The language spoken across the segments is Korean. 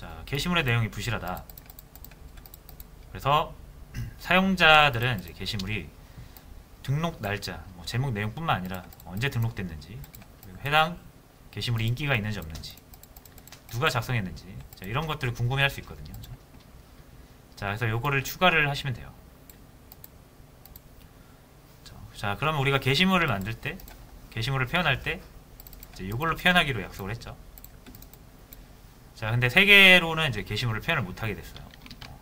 자, 게시물의 내용이 부실하다. 그래서 사용자들은 이제 게시물이 등록 날짜, 뭐 제목 내용뿐만 아니라 언제 등록됐는지, 그리고 해당 게시물이 인기가 있는지 없는지, 누가 작성했는지, 자, 이런 것들을 궁금해할 수 있거든요. 자, 그래서 요거를 추가를 하시면 돼요. 자, 그러면 우리가 게시물을 만들 때, 게시물을 표현할 때 이제 요걸로 표현하기로 약속을 했죠. 자, 근데 3개로는 이제 게시물을 표현을 못하게 됐어요.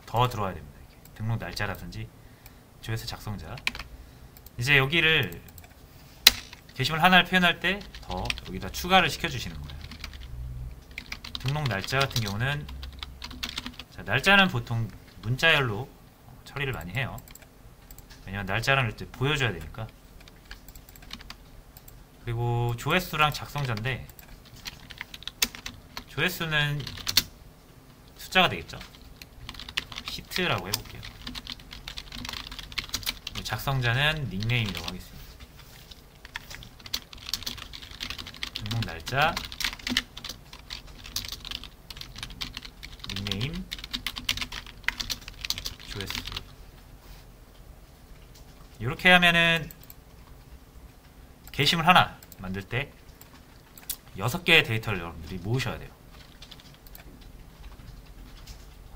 더 들어와야 됩니다. 이렇게. 등록 날짜라든지 조회수 작성자. 이제 여기를 게시물 하나를 표현할 때 더 여기다 추가를 시켜주시는 거예요. 등록 날짜 같은 경우는, 자, 날짜는 보통 문자열로 처리를 많이 해요. 왜냐면 날짜를 이제 보여줘야 되니까. 그리고 조회수랑 작성자인데, 조회수는 숫자가 되겠죠. 히트라고 해볼게요. 작성자는 닉네임이라고 하겠습니다. 등록 날짜, 닉네임, 조회수. 이렇게 하면은 게시물 하나 만들 때 6개의 데이터를 여러분들이 모으셔야 돼요.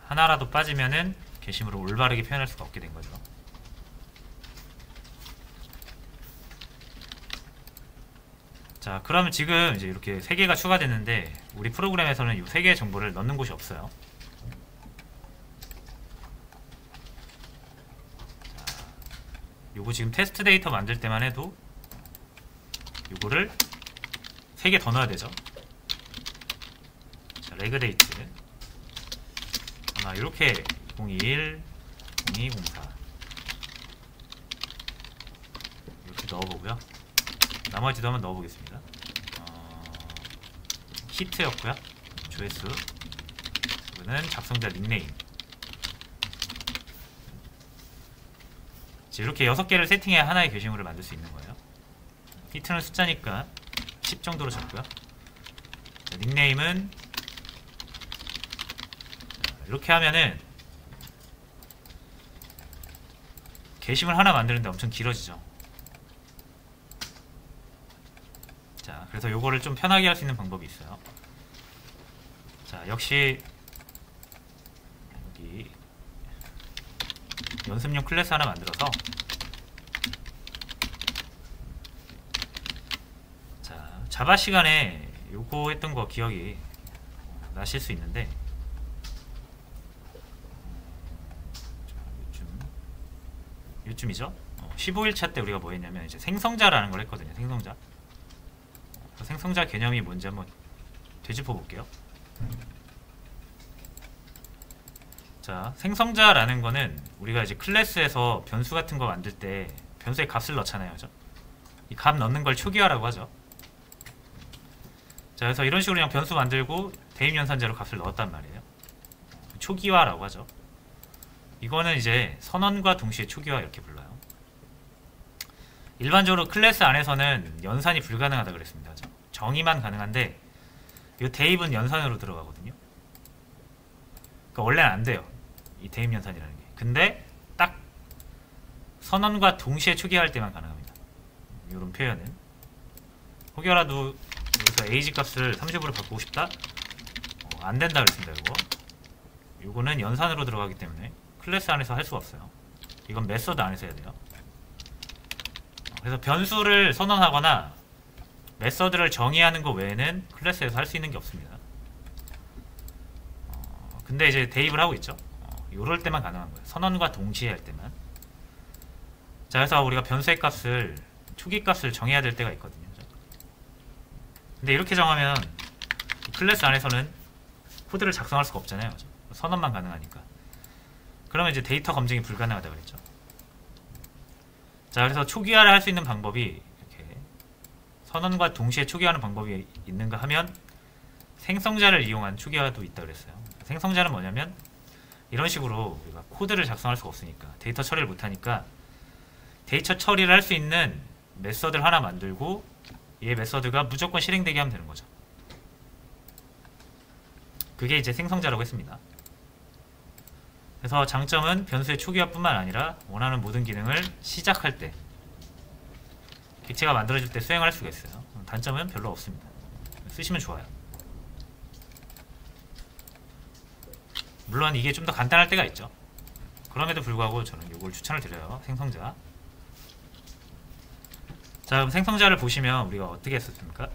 하나라도 빠지면은 게시물을 올바르게 표현할 수가 없게 된 거죠. 자, 그러면 지금 이제 이렇게 3개가 추가됐는데 우리 프로그램에서는 이 3개의 정보를 넣는 곳이 없어요. 자, 요거 지금 테스트 데이터 만들 때만 해도 요거를 3개 더 넣어야 되죠. 자, 레그 데이트 아마 이렇게 021, 0204 이렇게 넣어보고요. 나머지도 한번 넣어보겠습니다. 히트였고요. 조회수, 이거는 작성자 닉네임. 이렇게 6개를 세팅해야 하나의 게시물을 만들 수 있는 거예요. 히트는 숫자니까 10 정도로 적고요. 자, 닉네임은 이렇게 하면은 게시물 하나 만드는데 엄청 길어지죠. 자, 그래서 요거를 좀 편하게 할 수 있는 방법이 있어요. 자, 역시 여기 연습용 클래스 하나 만들어서, 자, 자바 시간에 요거 했던 거 기억이 나실 수 있는데, 요쯤이죠. 15일차 때 우리가 뭐 했냐면 이제 생성자라는 걸 했거든요. 생성자. 생성자 개념이 뭔지 한번 되짚어 볼게요. 자, 생성자라는 거는 우리가 이제 클래스에서 변수 같은 거 만들 때 변수에 값을 넣잖아요. 그죠? 이 값 넣는 걸 초기화라고 하죠. 자, 그래서 이런 식으로 그냥 변수 만들고 대입 연산자로 값을 넣었단 말이에요. 초기화라고 하죠. 이거는 이제 선언과 동시에 초기화 이렇게 불러요. 일반적으로 클래스 안에서는 연산이 불가능하다 그랬습니다. 정의만 가능한데 이 대입은 연산으로 들어가거든요. 그러니까 원래는 안 돼요. 이 대입 연산이라는 게. 근데 딱 선언과 동시에 초기화할 때만 가능합니다. 이런 표현은. 혹여라도 여기서 age 값을 30으로 바꾸고 싶다? 안 된다 그랬습니다. 요거는 연산으로 들어가기 때문에 클래스 안에서 할 수가 없어요. 이건 메서드 안에서 해야 돼요. 그래서 변수를 선언하거나 메서드를 정의하는 거 외에는 클래스에서 할 수 있는 게 없습니다. 근데 이제 대입을 하고 있죠. 요럴 때만 가능한 거예요. 선언과 동시에 할 때만. 자, 그래서 우리가 변수의 값을, 초기 값을 정해야 될 때가 있거든요. 근데 이렇게 정하면 클래스 안에서는 코드를 작성할 수가 없잖아요. 선언만 가능하니까. 그러면 이제 데이터 검증이 불가능하다 그랬죠. 자, 그래서 초기화를 할 수 있는 방법이 이렇게 선언과 동시에 초기화하는 방법이 있는가 하면 생성자를 이용한 초기화도 있다 그랬어요. 생성자는 뭐냐면 이런 식으로 우리가 코드를 작성할 수가 없으니까, 데이터 처리를 못하니까 데이터 처리를 할 수 있는 메서드를 하나 만들고 이 메서드가 무조건 실행되게 하면 되는 거죠. 그게 이제 생성자라고 했습니다. 그래서 장점은 변수의 초기화뿐만 아니라 원하는 모든 기능을 시작할 때, 객체가 만들어질 때 수행할 수가 있어요. 단점은 별로 없습니다. 쓰시면 좋아요. 물론 이게 좀 더 간단할 때가 있죠. 그럼에도 불구하고 저는 이걸 추천을 드려요. 생성자. 자, 그럼 생성자를 보시면 우리가 어떻게 했었습니까?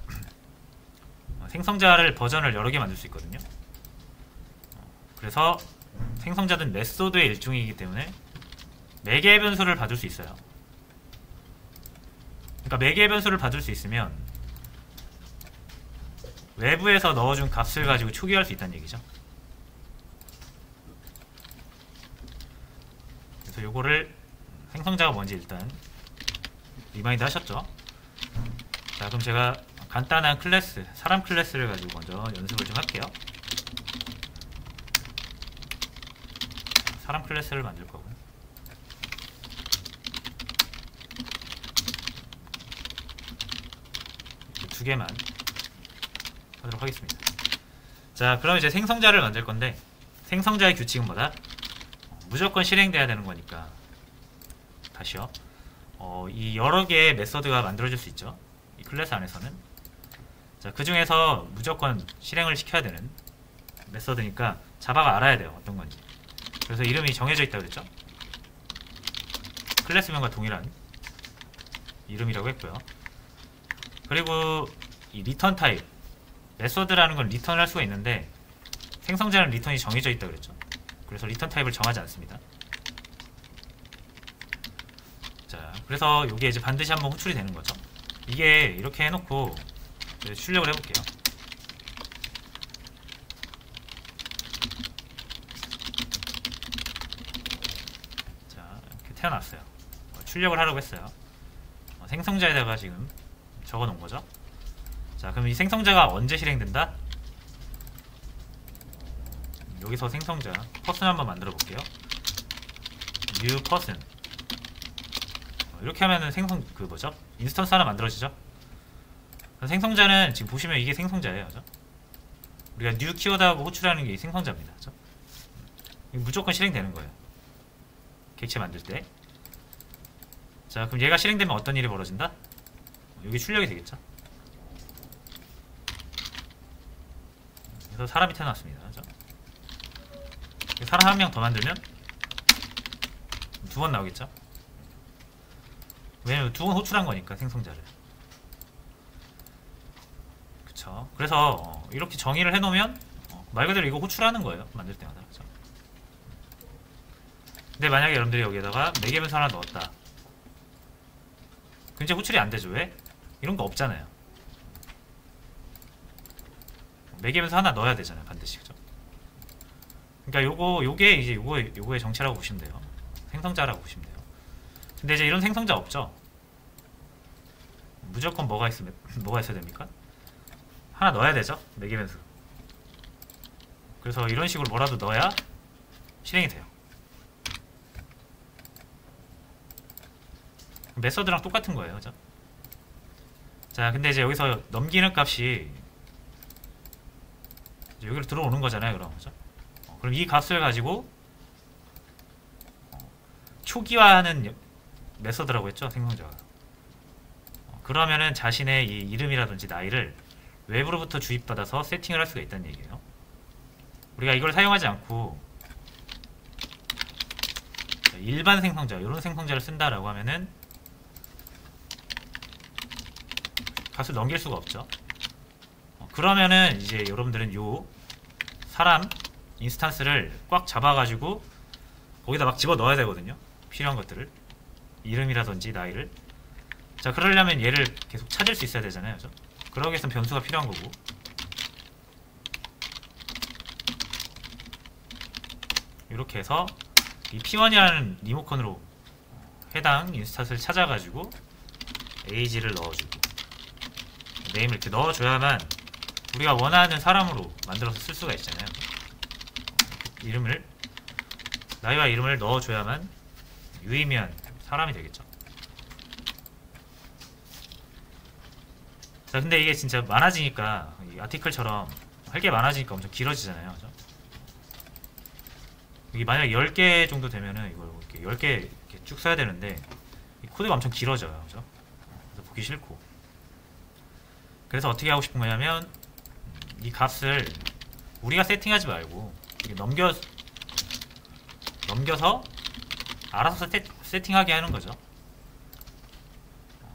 생성자를 버전을 여러 개 만들 수 있거든요. 그래서 생성자는 메소드의 일종이기 때문에 매개 변수를 받을 수 있어요. 그러니까 매개 변수를 받을 수 있으면 외부에서 넣어준 값을 가지고 초기화할 수 있다는 얘기죠. 그래서 요거를 생성자가 뭔지 일단 리마인드 하셨죠? 자, 그럼 제가 간단한 클래스, 사람 클래스를 가지고 먼저 연습을 좀 할게요. 사람 클래스를 만들 거고요. 두 개만 하도록 하겠습니다. 자, 그럼 이제 생성자를 만들 건데, 생성자의 규칙은 뭐다? 무조건 실행돼야 되는 거니까. 다시요. 이 여러 개의 메서드가 만들어질 수 있죠. 이 클래스 안에서는. 자, 그 중에서 무조건 실행을 시켜야 되는 메서드니까 자바가 알아야 돼요. 어떤 건지. 그래서 이름이 정해져 있다고 그랬죠. 클래스명과 동일한 이름이라고 했고요. 그리고 이 리턴 타입, 메서드라는 건 리턴을 할 수가 있는데 생성자는 리턴이 정해져 있다고 그랬죠. 그래서 리턴 타입을 정하지 않습니다. 자, 그래서 이게 이제 반드시 한번 호출이 되는 거죠. 이게 이렇게 해놓고 출력을 해볼게요. 자, 이렇게 태어났어요. 출력을 하려고 했어요. 생성자에다가 지금 적어 놓은 거죠. 자, 그럼 이 생성자가 언제 실행된다? 여기서 생성자 퍼슨 한번 만들어 볼게요. new person. 이렇게 하면은 그 뭐죠? 인스턴스 하나 만들어지죠? 생성자는 지금 보시면 이게 생성자예요. 그죠? 우리가 new 키워드하고 호출하는 게 생성자입니다. 그죠? 무조건 실행되는 거예요. 객체 만들 때. 자, 그럼 얘가 실행되면 어떤 일이 벌어진다? 여기 출력이 되겠죠? 그래서 사람이 태어났습니다. 그죠? 사람 한 명 더 만들면 두 번 나오겠죠? 왜냐면 두 번 호출한 거니까 생성자를. 그쵸? 그래서 이렇게 정의를 해놓으면 말 그대로 이거 호출하는 거예요. 만들 때마다. 그쵸? 근데 만약에 여러분들이 여기에다가 매개 변수 하나 넣었다. 그럼 이제 호출이 안 되죠. 왜? 이런 거 없잖아요. 매개 변수 하나 넣어야 되잖아요. 반드시. 그죠? 그러니까 요게 이제 요거의 정체라고 보시면 돼요. 생성자라고 보시면 돼요. 근데 이제 이런 생성자 없죠? 무조건 뭐가 있어야 됩니까? 하나 넣어야 되죠? 매개 변수. 그래서 이런 식으로 뭐라도 넣어야 실행이 돼요. 메서드랑 똑같은 거예요. 그죠? 자, 근데 이제 여기서 넘기는 값이 이제 여기로 들어오는 거잖아요. 그럼. 그죠? 그럼 이 값을 가지고 초기화하는 메서드라고 했죠. 생성자가. 그러면은 자신의 이 이름이라든지 나이를 외부로부터 주입받아서 세팅을 할 수가 있다는 얘기예요. 우리가 이걸 사용하지 않고 일반 생성자, 이런 생성자를 쓴다라고 하면은 값을 넘길 수가 없죠. 그러면은 이제 여러분들은 요 사람 인스탄스를 꽉 잡아가지고 거기다 막 집어 넣어야 되거든요. 필요한 것들을, 이름이라든지 나이를. 자, 그러려면 얘를 계속 찾을 수 있어야 되잖아요. 그죠? 그러기 위해서는 변수가 필요한 거고. 이렇게 해서 이 p1이라는 리모컨으로 해당 인스탄스를 찾아가지고 age를 넣어주고 네임을 이렇게 넣어줘야만 우리가 원하는 사람으로 만들어서 쓸 수가 있잖아요. 이름을, 나이와 이름을 넣어줘야만 유의미한 사람이 되겠죠. 자, 근데 이게 진짜 많아지니까 이 아티클처럼 할 게 많아지니까 엄청 길어지잖아요. 그죠? 여기 만약 10개 정도 되면은 이걸 이렇게 10개 이렇게 쭉 써야 되는데 이 코드가 엄청 길어져요. 그죠? 그래서 보기 싫고. 그래서 어떻게 하고 싶은 거냐면 이 값을 우리가 세팅하지 말고 넘겨서 알아서 세팅하게 하는 거죠.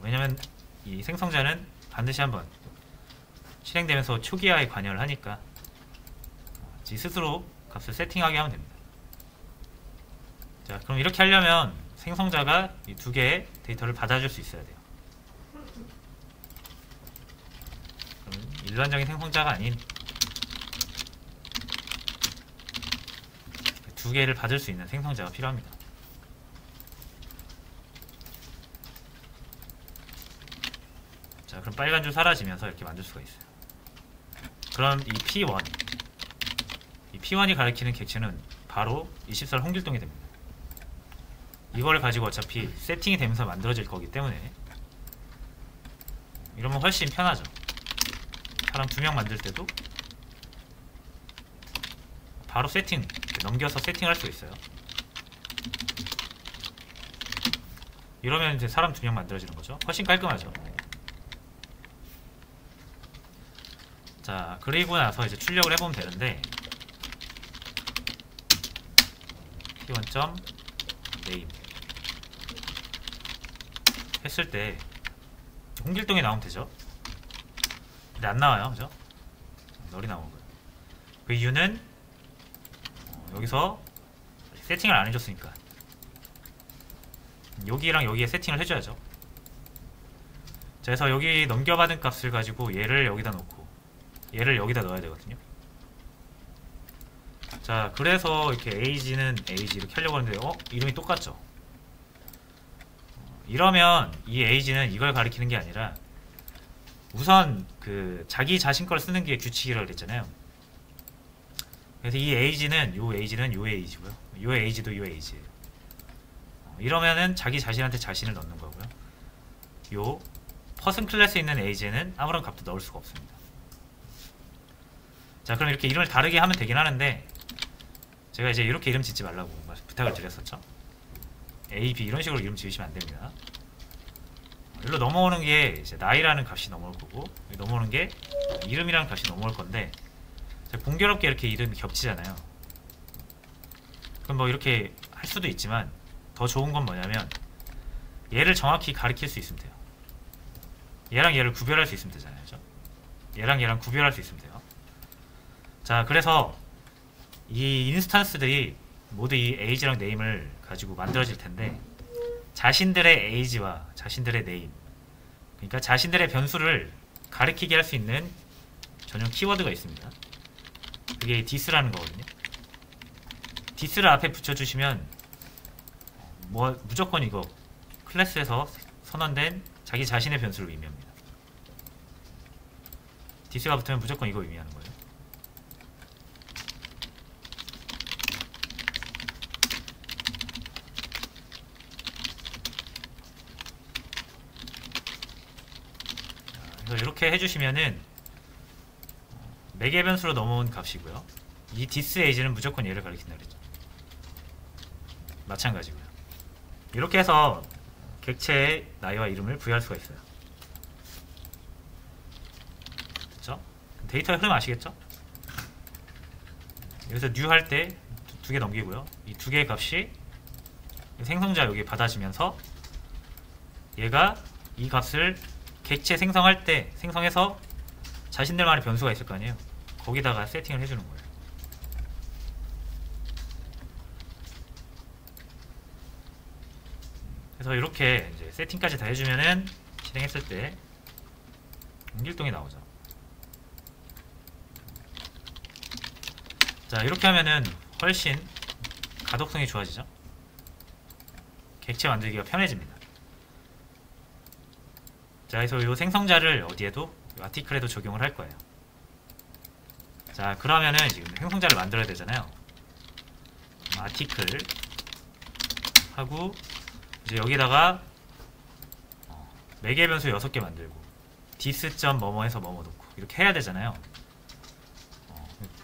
왜냐면 이 생성자는 반드시 한번 실행되면서 초기화에 관여를 하니까 지 스스로 값을 세팅하게 하면 됩니다. 자, 그럼 이렇게 하려면 생성자가 이 두 개의 데이터를 받아줄 수 있어야 돼요. 그럼 일반적인 생성자가 아닌 두 개를 받을 수 있는 생성자가 필요합니다. 자, 그럼 빨간 줄 사라지면서 이렇게 만들 수가 있어요. 그럼 이 P1이 가리키는 객체는 바로 24를 홍길동이 됩니다. 이걸 가지고 어차피 세팅이 되면서 만들어질 거기 때문에 이러면 훨씬 편하죠. 사람 2명 만들 때도 바로 넘겨서 세팅할 수 있어요. 이러면 이제 사람 2명 만들어지는 거죠. 훨씬 깔끔하죠. 자, 그리고 나서 이제 출력을 해보면 되는데 p1.name 했을 때 홍길동이 나오면 되죠. 근데 안 나와요. 그죠? 널이 나온 거예요. 그 이유는 여기서 세팅을 안 해줬으니까 여기랑 여기에 세팅을 해줘야죠. 자, 그래서 여기 넘겨받은 값을 가지고 얘를 여기다 놓고 얘를 여기다 넣어야 되거든요. 자, 그래서 이렇게 age는 age 이렇게 하려고 하는데 이름이 똑같죠. 이러면 이 age는 이걸 가리키는 게 아니라 우선 그 자기 자신 걸 쓰는 게 규칙이라고 그랬잖아요. 그래서 이 age는 요 age는 요 age고요. 요 age도 요 age예요. 이러면은 자기 자신한테 자신을 넣는 거고요. 요 퍼슨 클래스에 있는 age는 아무런 값도 넣을 수가 없습니다. 자, 그럼 이렇게 이름을 다르게 하면 되긴 하는데 제가 이제 이렇게 이름 짓지 말라고 부탁을 드렸었죠. A, B 이런 식으로 이름 지으시면 안 됩니다. 여기로 넘어오는 게 이제 나이라는 값이 넘어올 거고 넘어오는 게 이름이라는 값이 넘어올 건데 공교롭게 이렇게 이름이 겹치잖아요. 그럼 뭐 이렇게 할 수도 있지만 더 좋은 건 뭐냐면 얘를 정확히 가리킬 수 있으면 돼요. 얘랑 얘를 구별할 수 있으면 되잖아요. 그죠? 얘랑 얘랑 구별할 수 있으면 돼요. 자, 그래서 이 인스턴스들이 모두 이 age랑 name을 가지고 만들어질 텐데 자신들의 age와 자신들의 name, 그러니까 자신들의 변수를 가리키게 할 수 있는 전용 키워드가 있습니다. 그게 this라는 거거든요. this를 앞에 붙여주시면 무조건 이거 클래스에서 선언된 자기 자신의 변수를 의미합니다. this가 붙으면 무조건 이거 의미하는 거예요. 이렇게 해주시면은 매개 변수로 넘어온 값이고요. 이 this age는 무조건 얘를 가리킨다 그랬죠. 마찬가지고요. 이렇게 해서 객체의 나이와 이름을 부여할 수가 있어요. 그렇죠? 데이터의 흐름 아시겠죠? 여기서 new 할 때 두 개 넘기고요. 이 두 개의 값이 생성자 여기 받아지면서 얘가 이 값을 객체 생성할 때 생성해서 자신들만의 변수가 있을 거 아니에요. 거기다가 세팅을 해주는 거예요. 그래서 이렇게 이제 세팅까지 다 해주면은 실행했을 때 홍길동이 나오죠. 자, 이렇게 하면은 훨씬 가독성이 좋아지죠. 객체 만들기가 편해집니다. 자, 그래서 이 생성자를 어디에도 아티클에도 적용을 할 거예요. 자, 그러면은 지금 생성자를 만들어야 되잖아요. 아티클 하고 이제 여기다가 매개 변수 6개 만들고 dis.뭐뭐 해서 뭐뭐 넣고 이렇게 해야 되잖아요.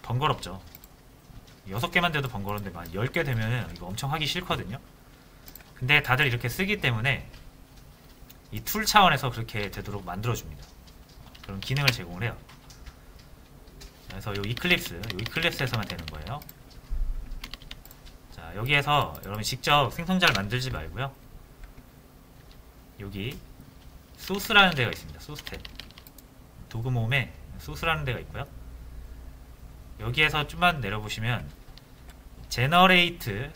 번거롭죠. 6개만 돼도 번거로운데 막 10개 되면은 이거 엄청 하기 싫거든요. 근데 다들 이렇게 쓰기 때문에 이 툴 차원에서 그렇게 되도록 만들어줍니다. 그런 기능을 제공을 해요. 그래서 요 이클립스에서만 되는 거예요. 자, 여기에서 여러분 직접 생성자를 만들지 말고요. 여기 소스라는 데가 있습니다. 소스 탭. 도구 모음에 소스라는 데가 있고요. 여기에서 좀만 내려보시면 Generate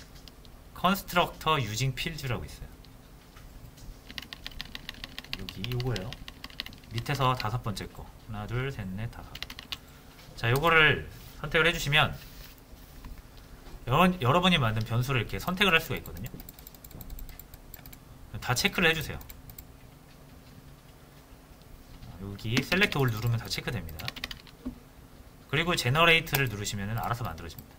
Constructor Using Fields라고 있어요. 여기 요거예요. 밑에서 5번째 거. 하나, 둘, 셋, 넷, 5. 자, 요거를 선택을 해주시면 여러분이 만든 변수를 이렇게 선택을 할 수가 있거든요. 다 체크를 해주세요. 여기 셀렉트 올 누르면 다 체크됩니다. 그리고 제너레이트를 누르시면 알아서 만들어집니다.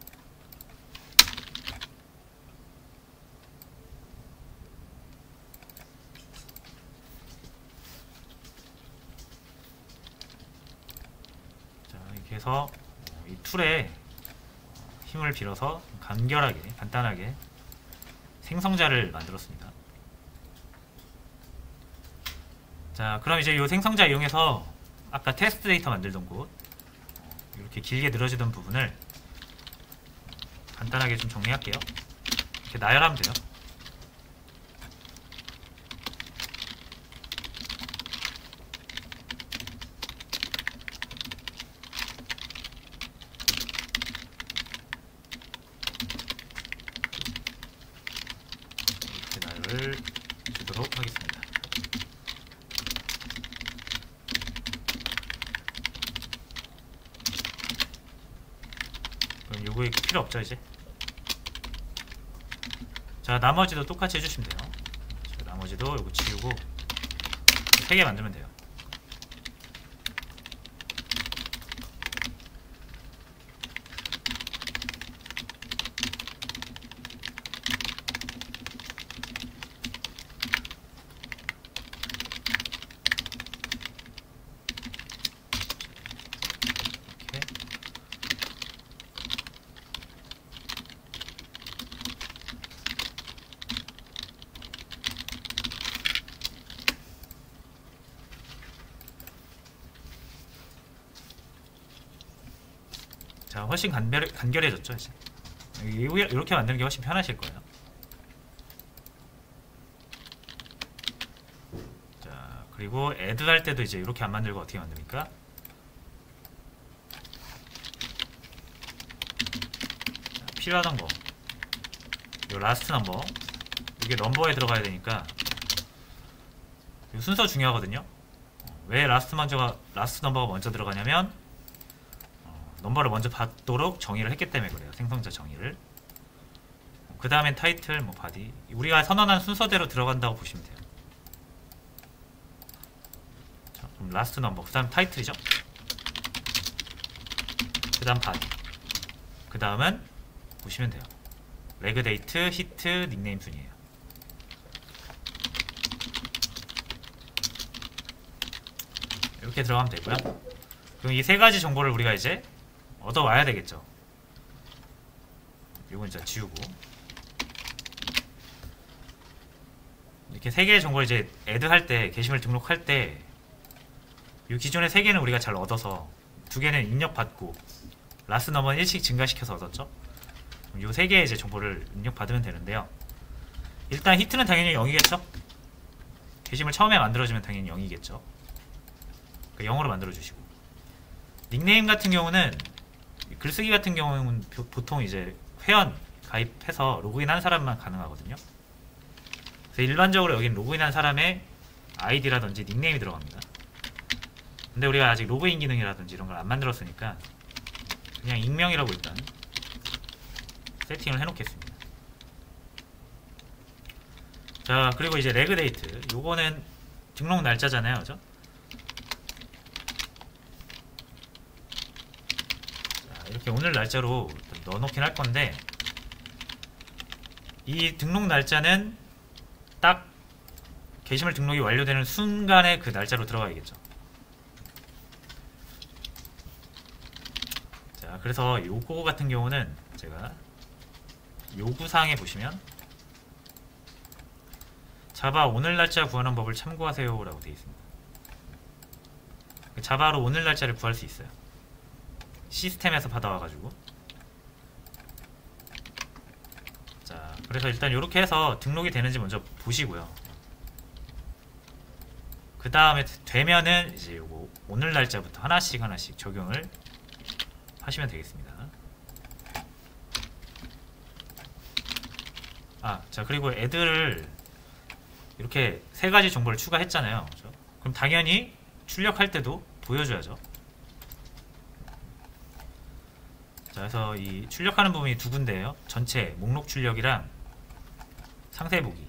자, 이렇게 해서 이 툴에 힘을 빌어서 간단하게 생성자를 만들었습니다. 자, 그럼 이제 이 생성자 이용해서 아까 테스트 데이터 만들던 곳 이렇게 길게 늘어지던 부분을 간단하게 좀 정리할게요. 이렇게 나열하면 돼요. 이렇게 나열을 주도록 하겠습니다. 그럼 요거 필요 없죠 이제. 자, 나머지도 똑같이 해주시면 돼요. 자, 나머지도 요거 지우고 3개 만들면 돼요. 자, 훨씬 간결해졌죠 이제. 이렇게 만드는 게 훨씬 편하실 거예요. 자, 그리고 애드 할 때도 이제 이렇게 안 만들고 어떻게 만듭니까? 자, 필요하던 거, 요 라스트 넘버, 이게 넘버에 들어가야 되니까 이 순서 중요하거든요. 왜 라스트 넘버가 먼저 들어가냐면 넘버를 먼저 받도록 정의를 했기 때문에 그래요. 생성자 정의를. 그 다음엔 타이틀, 뭐 바디. 우리가 선언한 순서대로 들어간다고 보시면 돼요. 자, 그럼 라스트 넘버, 그 다음 타이틀이죠. 그 다음 바디. 그 다음은 보시면 돼요. 레그 데이트, 히트, 닉네임 순이에요. 이렇게 들어가면 되고요. 그럼 이 3가지 정보를 우리가 이제 얻어와야 되겠죠. 이건 이제 지우고 이렇게 3개의 정보를 이제 애드 할 때, 게시물 등록할 때 이 기존의 3개는 우리가 잘 얻어서 2개는 입력받고 라스트 넘버는 1씩 증가시켜서 얻었죠. 이 3개의 이제 정보를 입력받으면 되는데요. 일단 히트는 당연히 0이겠죠. 게시물 처음에 만들어지면 당연히 0이겠죠. 그러니까 0으로 만들어주시고, 닉네임 같은 경우는, 글쓰기 같은 경우는 보통 이제 회원 가입해서 로그인한 사람만 가능하거든요. 그래서 일반적으로 여기는 로그인한 사람의 아이디라든지 닉네임이 들어갑니다. 근데 우리가 아직 로그인 기능이라든지 이런 걸 안 만들었으니까 그냥 익명이라고 일단 세팅을 해놓겠습니다. 자, 그리고 이제 레그 데이트, 요거는 등록 날짜잖아요, 그죠? 자, 이렇게 오늘 날짜로 넣어놓긴 할 건데, 이 등록 날짜는 딱 게시물 등록이 완료되는 순간에 그 날짜로 들어가야겠죠. 자, 자, 그래서 요거 같은 경우는 제가 요구사항에 보시면 자바 오늘 날짜 구하는 법을 참고하세요 라고 되어 있습니다. 자바로 오늘 날짜를 구할 수 있어요. 시스템에서 받아와가지고. 자, 그래서 일단 이렇게 해서 등록이 되는지 먼저 보시고요. 그 다음에 되면은 이제 요거 오늘 날짜부터 하나씩 적용을 하시면 되겠습니다. 자, 그리고 애들을 이렇게 세 가지 정보를 추가했잖아요. 그렇죠? 그럼 당연히 출력할 때도 보여줘야죠. 자, 그래서 이 출력하는 부분이 두 군데예요. 전체 목록 출력이랑 상세 보기.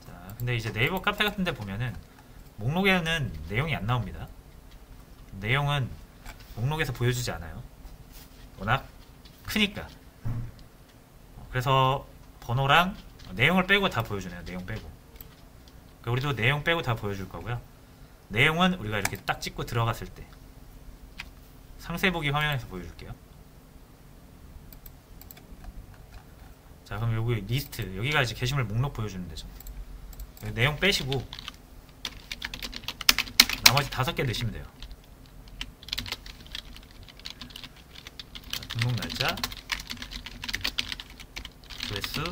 자, 근데 이제 네이버 카페 같은 데 보면은 목록에는 내용이 안 나옵니다. 내용은 목록에서 보여주지 않아요. 워낙 크니까. 그래서 번호랑 내용을 빼고 다 보여주네요. 내용 빼고. 그러니까 우리도 내용 빼고 다 보여줄 거고요. 내용은 우리가 이렇게 딱 찍고 들어갔을 때 상세 보기 화면에서 보여줄게요. 자, 그럼 여기 리스트, 여기가 이제 게시물 목록 보여주는 데죠. 내용 빼시고 나머지 5개 넣으시면 돼요. 자, 등록 날짜, 조회수,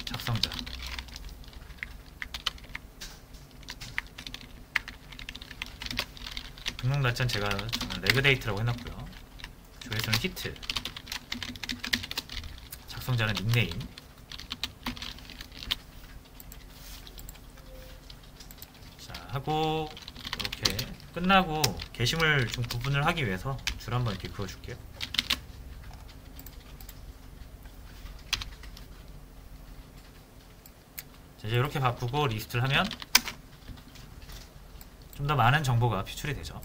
작성자. 등록 날짜는 제가 레그데이트라고 해놨고요. 조회수는 히트, 작성자는 닉네임. 자, 하고 이렇게 끝나고 게시물 좀 구분을 하기 위해서 줄 한번 이렇게 그어줄게요. 자, 이제 이렇게 바꾸고 리스트를 하면 좀 더 많은 정보가 표출이 되죠.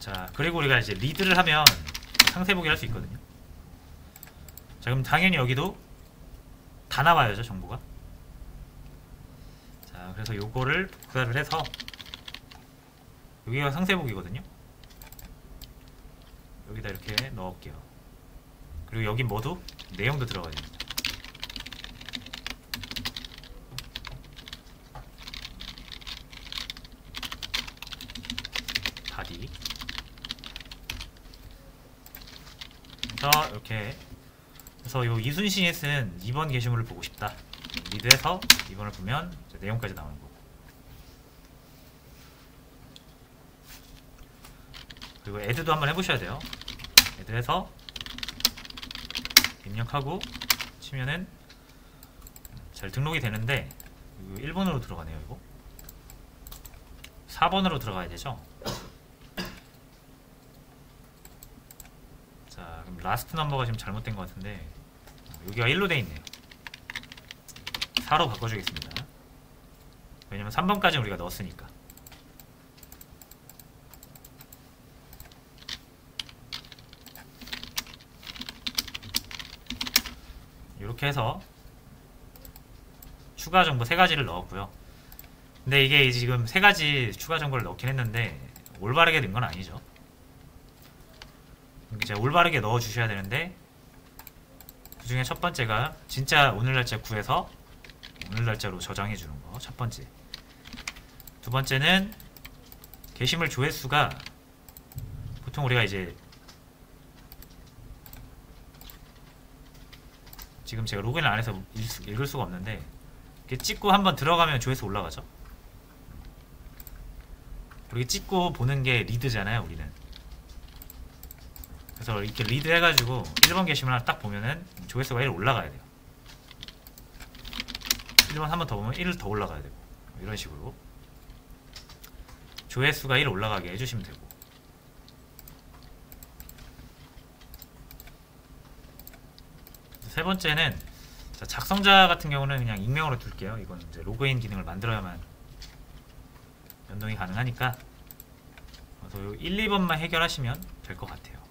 자, 그리고 우리가 이제 리드를 하면 상세 보기를 할 수 있거든요. 자, 그럼 당연히 여기도 다 나와야죠, 정보가. 자, 그래서 요거를 복사를 해서 여기가 상세 보기거든요. 여기다 이렇게 넣을게요. 그리고 여기 모두 내용도 들어가야 됩니다. 바디. 그래서 이렇게 해서 요 이순신이 쓴 2번 게시물을 보고 싶다. 리드해서 2번을 보면 이제 내용까지 나오는 거고. 그리고 애드도 한번 해보셔야 돼요. 애드해서 입력하고 치면은 잘 등록이 되는데 1번으로 들어가네요. 이거 4번으로 들어가야 되죠. 자, 그럼 라스트 넘버가 지금 잘못된 것 같은데 여기가 1로 돼 있네요. 4로 바꿔주겠습니다. 왜냐면 3번까지 우리가 넣었으니까. 이렇게 해서 추가 정보 3가지를 넣었고요. 근데 이게 지금 3가지 추가 정보를 넣긴 했는데 올바르게 된 건 아니죠. 이제 올바르게 넣어 주셔야 되는데 그 중에 첫 번째가 진짜 오늘 날짜 구해서 오늘 날짜로 저장해 주는 거 첫 번째. 두 번째는 게시물 조회수가 보통 우리가 이제 지금 제가 로그인을 안 해서 읽을 수가 없는데 이렇게 찍고 한번 들어가면 조회수 올라가죠. 이렇게 찍고 보는 게 리드잖아요, 우리는. 그래서 이렇게 리드 해가지고 1번 게시물 하나 딱 보면은 조회수가 1 올라가야 돼요. 1번 한 번 더 보면 1 더 올라가야 되고, 이런 식으로 조회수가 1 올라가게 해주시면 되고. 세 번째는 작성자 같은 경우는 그냥 익명으로 둘게요. 이건 이제 로그인 기능을 만들어야만 연동이 가능하니까. 그래서 1, 2번만 해결하시면 될 것 같아요.